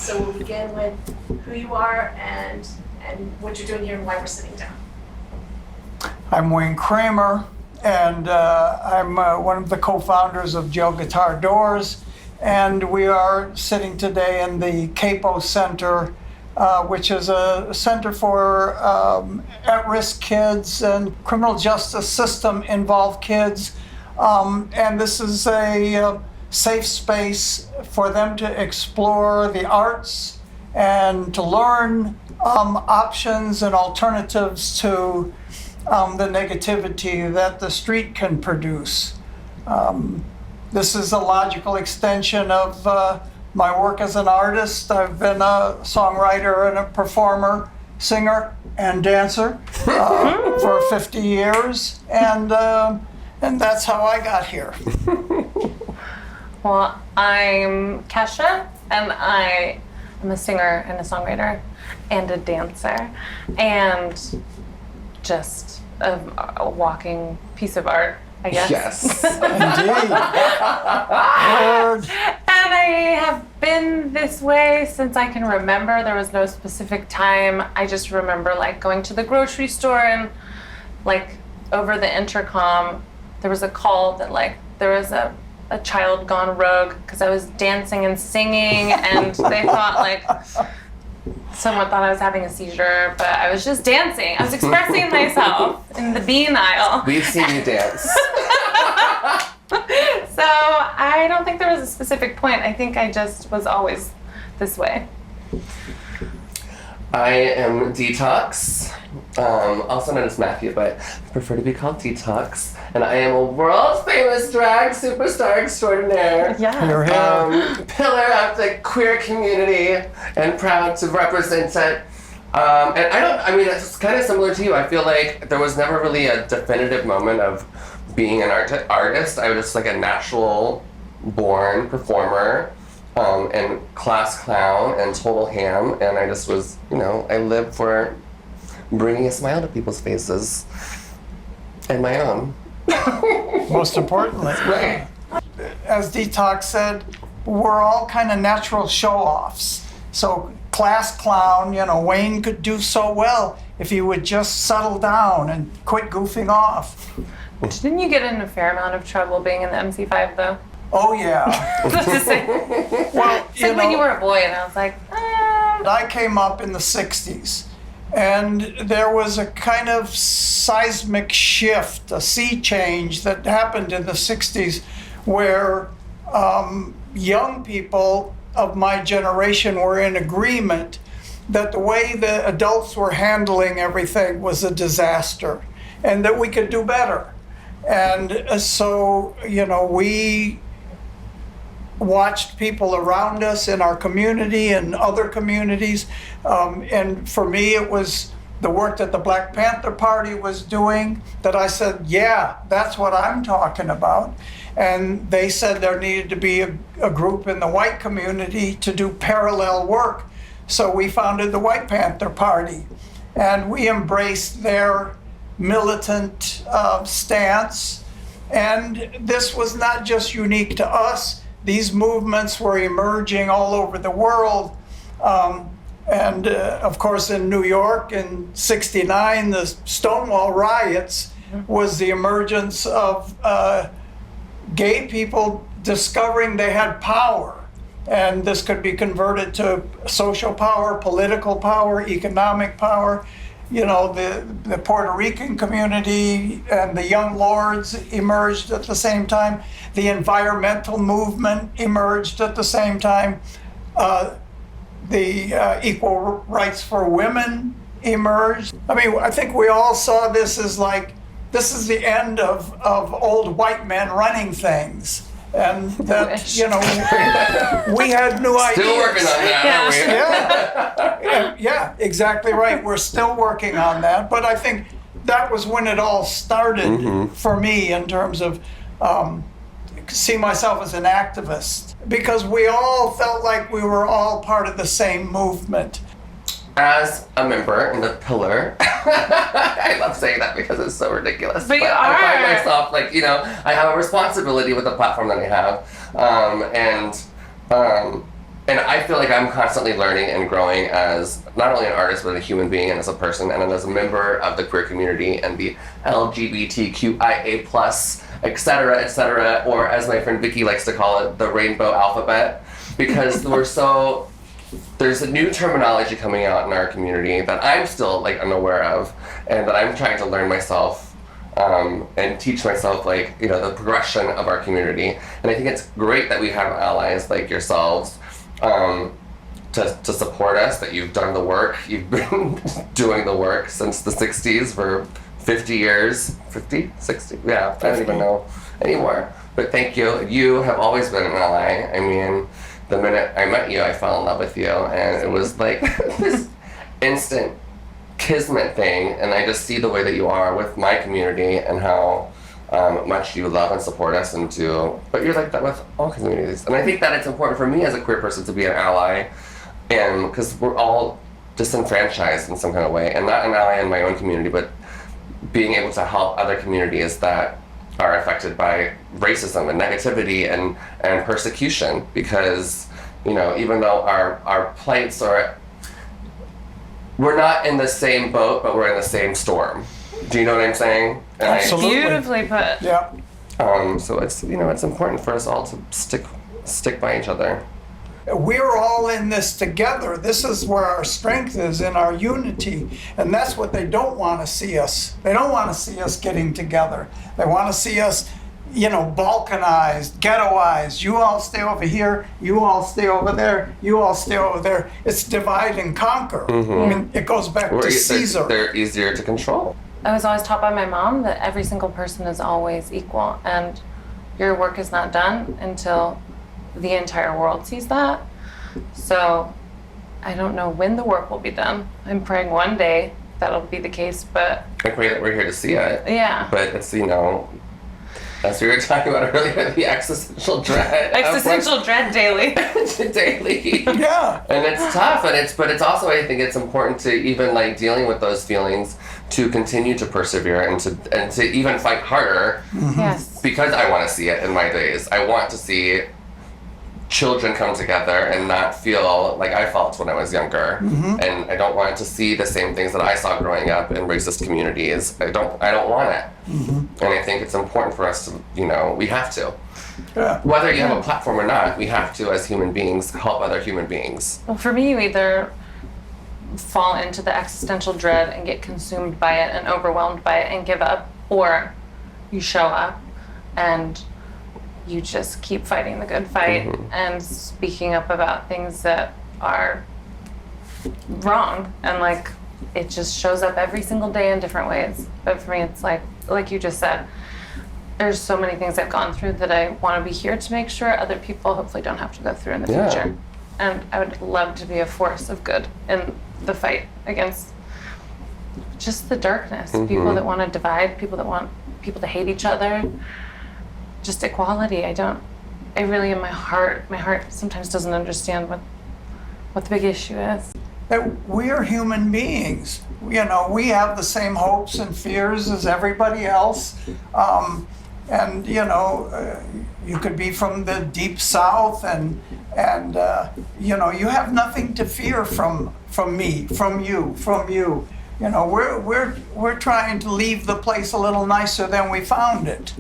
So we'll begin with who you are and what you're doing here and why we're sitting down. I'm Wayne Kramer, and I'm one of the co-founders of Gel Guitar Doors, and we are sitting today in the C.A.P.O Center, which is a center for at-risk kids and criminal justice system involved kids, and this is a safe space for them to explore the arts and to learn options and alternatives to the negativity that the street can produce. This is a logical extension of my work as an artist. I've been a songwriter and a performer, singer, and dancer for 50 years, and that's how I got here. Well, I'm Kesha, and I am a singer and a songwriter and a dancer, and just a walking piece of art, I guess. Yes. Indeed. And I have been this way since I can remember. There was no specific time. I just remember like going to the grocery store and like over the intercom, there was a call that like there was a child gone rogue because I was dancing and singing, and they thought like someone thought I was having a seizure, but I was just dancing. I was expressing myself in the bean aisle. We've seen you dance. So I don't think there was a specific point. I think I just was always this way. I am Detox, also known as Matthew, but I prefer to be called Detox. And I am a world famous drag superstar extraordinaire. Yeah. You're here. Pillar of the queer community and proud to represent it. And it's kind of similar to you. I feel like there was never really a definitive moment of being an artist. I was just like a natural born performer. And class clown and total ham, and I just was, I lived for bringing a smile to people's faces and my own. Most importantly. Right. As Detox said, we're all kind of natural show-offs. So class clown, Wayne could do so well if he would just settle down and quit goofing off. Didn't you get in a fair amount of trouble being in the MC5 though? Oh yeah. Well, It's like when you were a boy and I was like, I came up in the 60s, and there was a kind of seismic shift, a sea change that happened in the 60s where young people of my generation were in agreement that the way the adults were handling everything was a disaster and that we could do better. And so, we watched people around us in our community and other communities. And for me, it was the work that the Black Panther Party was doing that I said, yeah, that's what I'm talking about. And they said there needed to be a group in the white community to do parallel work. So we founded the White Panther Party, and we embraced their militant stance. And this was not just unique to us. These movements were emerging all over the world. And of course, in New York in '69, the Stonewall riots was the emergence of gay people discovering they had power. And this could be converted to social power, political power, economic power. The Puerto Rican community and the Young Lords emerged at the same time. The environmental movement emerged at the same time. The equal rights for women emerged. I think we all saw this as like, this is the end of old white men running things. And that, we had new ideas. Still working on that, aren't we? Yeah, exactly right. We're still working on that. But I think that was when it all started for me in terms of see myself as an activist. Because we all felt like we were all part of the same movement. As a member in the Pillar, I love saying that because it's so ridiculous. But you are. I find myself like, I have a responsibility with the platform that I have, and and I feel like I'm constantly learning and growing as not only an artist, but a human being and as a person, and as a member of the queer community and the LGBTQIA+, et cetera, or as my friend Vicky likes to call it, the rainbow alphabet, because there's a new terminology coming out in our community that I'm still like unaware of, and that I'm trying to learn myself and teach myself, like, you know, the progression of our community. And I think it's great that we have allies like yourselves to support us, that you've done the work. You've been doing the work since the 60s for 50 years. 50? 60? Yeah, 50. I don't even know anymore. But thank you. You have always been an ally. I mean, the minute I met you, I fell in love with you, and it was like this instant kismet thing, and I just see the way that you are with my community and how much you love and support us, but you're like that with all communities. And I think that it's important for me as a queer person to be an ally, and because we're all disenfranchised in some kind of way, and not an ally in my own community, but being able to help other communities that are affected by racism and negativity and persecution, because, you know, even though our plights are, we're not in the same boat, but we're in the same storm. Do you know what I'm saying? And Absolutely. Beautifully put. Yeah. So it's, you know, it's important for us all to stick by each other. We're all in this together. This is where our strength is, in our unity. And that's what they don't want to see us. They don't want to see us getting together. They want to see us, you know, balkanized, ghettoized. You all stay over here, you all stay over there, you all stay over there. It's divide and conquer. I mean, it goes back to Caesar. They're easier to control. I was always taught by my mom that every single person is always equal, and your work is not done until the entire world sees that. So I don't know when the work will be done. I'm praying one day that'll be the case, but I pray that we're here to see it. yeah. But it's, you know, as we were talking about earlier, the existential dread. Existential dread daily. Daily. Yeah. And it's tough, but it's also, I think it's important to, even like dealing with those feelings, to continue to persevere and to even fight harder. Yes. Because I want to see it in my days. I want to see children come together and not feel like I felt when I was younger. And I don't want to see the same things that I saw growing up in racist communities. I don't want it. And I think it's important for us to, you know, we have to. Yeah. Whether you have a platform or not, we have to, as human beings, help other human beings. Well, for me, you either fall into the existential dread and get consumed by it and overwhelmed by it and give up, or you show up and you just keep fighting the good fight and speaking up about things that are wrong, and like it just shows up every single day in different ways. But for me, it's like you just said, there's so many things I've gone through that I want to be here to make sure other people hopefully don't have to go through in the future. And I would love to be a force of good in the fight against just the darkness. People that want to divide, people that want people to hate each other. Just equality. I really, in my heart sometimes doesn't understand what the big issue is. That we're human beings. You know, we have the same hopes and fears as everybody else. And you know, you could be from the deep south, and you know, you have nothing to fear from me, from you. You know, we're trying to leave the place a little nicer than we found it.